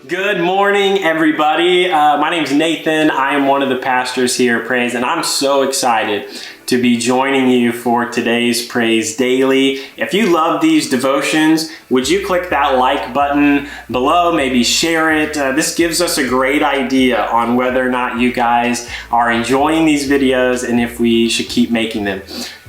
Good morning, everybody. My name's Nathan. I am one of the pastors here at Praise, and I'm so excited to be joining you for today's Praise Daily. If you love these devotions, would you click that like button below, maybe share it? This gives us a great idea on whether or not you guys are enjoying these videos and if we should keep making them.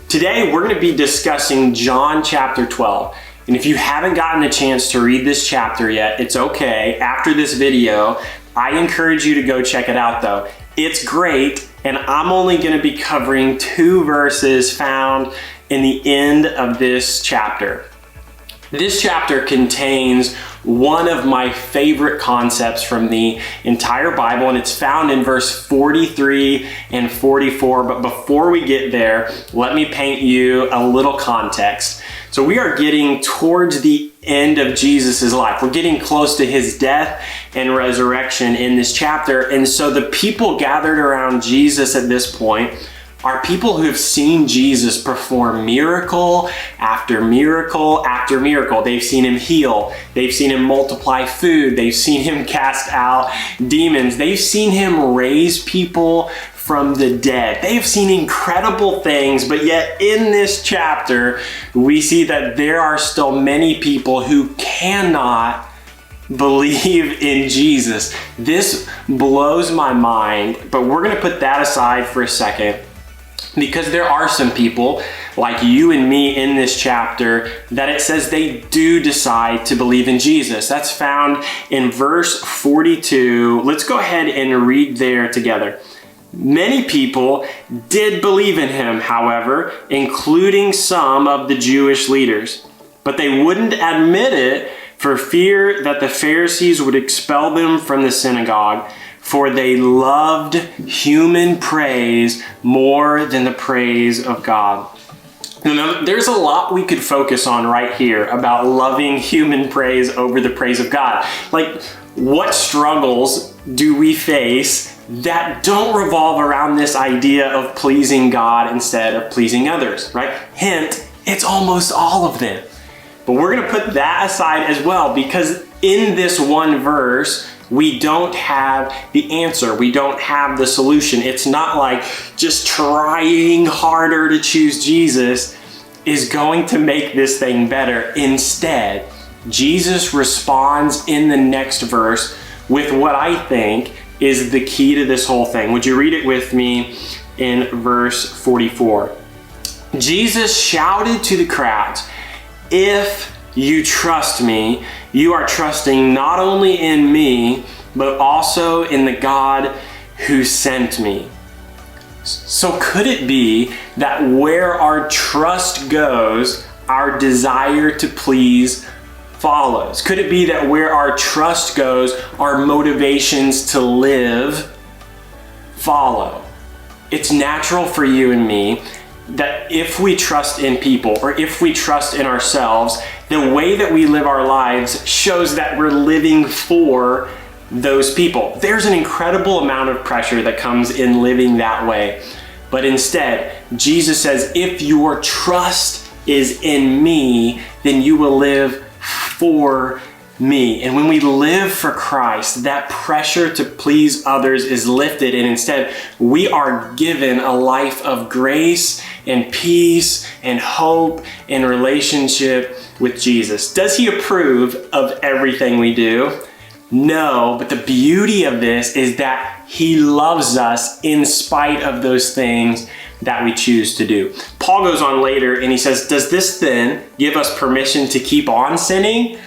Today, we're going to be discussing John chapter 12. And if you haven't gotten a chance to read this chapter yet, it's okay. After this video, I encourage you to go check it out though. It's great, and I'm only going to be covering 2 verses found in the end of this chapter. This chapter contains one of my favorite concepts from the entire Bible, and it's found in verse 43 and 44. But before we get there, let me paint you a little context. So we are getting towards the end of Jesus' life. We're getting close to his death and resurrection in this chapter. And so the people gathered around Jesus at this point are people who have seen Jesus perform miracle after miracle after miracle. They've seen him heal. They've seen him multiply food. They've seen him cast out demons. They've seen him raise people from the dead. They have seen incredible things, but yet in this chapter, we see that there are still many people who cannot believe in Jesus. This blows my mind, but we're going to put that aside for a second, because there are some people like you and me in this chapter that it says they do decide to believe in Jesus. That's found in verse 42. Let's go ahead and read there together. Many people did believe in him, however, including some of the Jewish leaders, but they wouldn't admit it for fear that the Pharisees would expel them from the synagogue, for they loved human praise more than the praise of God. Now, there's a lot we could focus on right here about loving human praise over the praise of God. Like, what struggles do we face that don't revolve around this idea of pleasing God instead of pleasing others, right? Hint, it's almost all of them. But we're going to put that aside as well, because in this one verse, we don't have the answer. We don't have the solution. It's not like just trying harder to choose Jesus is going to make this thing better. Instead, Jesus responds in the next verse with what I think is the key to this whole thing. Would you read it with me in verse 44? Jesus shouted to the crowds, "If you trust me, you are trusting not only in me, but also in the God who sent me." So could it be that where our trust goes, our desire to please follows? Could it be that where our trust goes, our motivations to live follow? It's natural for you and me that if we trust in people, or if we trust in ourselves, the way that we live our lives shows that we're living for those people. There's an incredible amount of pressure that comes in living that way. But instead, Jesus says, if your trust is in me, then you will live for me. And when we live for Christ, that pressure to please others is lifted, and instead we are given a life of grace and peace and hope and relationship with Jesus. Does he approve of everything we do? No, but the beauty of this is that he loves us in spite of those things that we choose to do. Paul goes on later and he says, does this then give us permission to keep on sinning?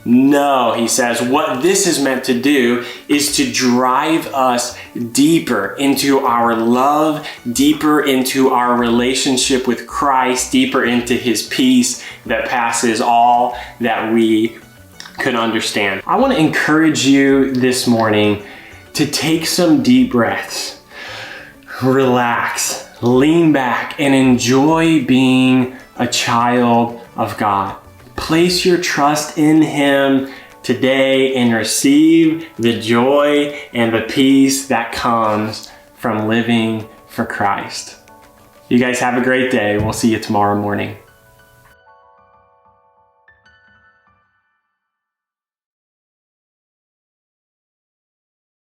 No, he says, what this is meant to do is to drive us deeper into our love, deeper into our relationship with Christ, deeper into his peace that passes all that we could understand. I want to encourage you this morning to take some deep breaths, relax, lean back, and enjoy being a child of God. Place your trust in him today and receive the joy and the peace that comes from living for Christ. You guys have a great day. We'll see you tomorrow morning.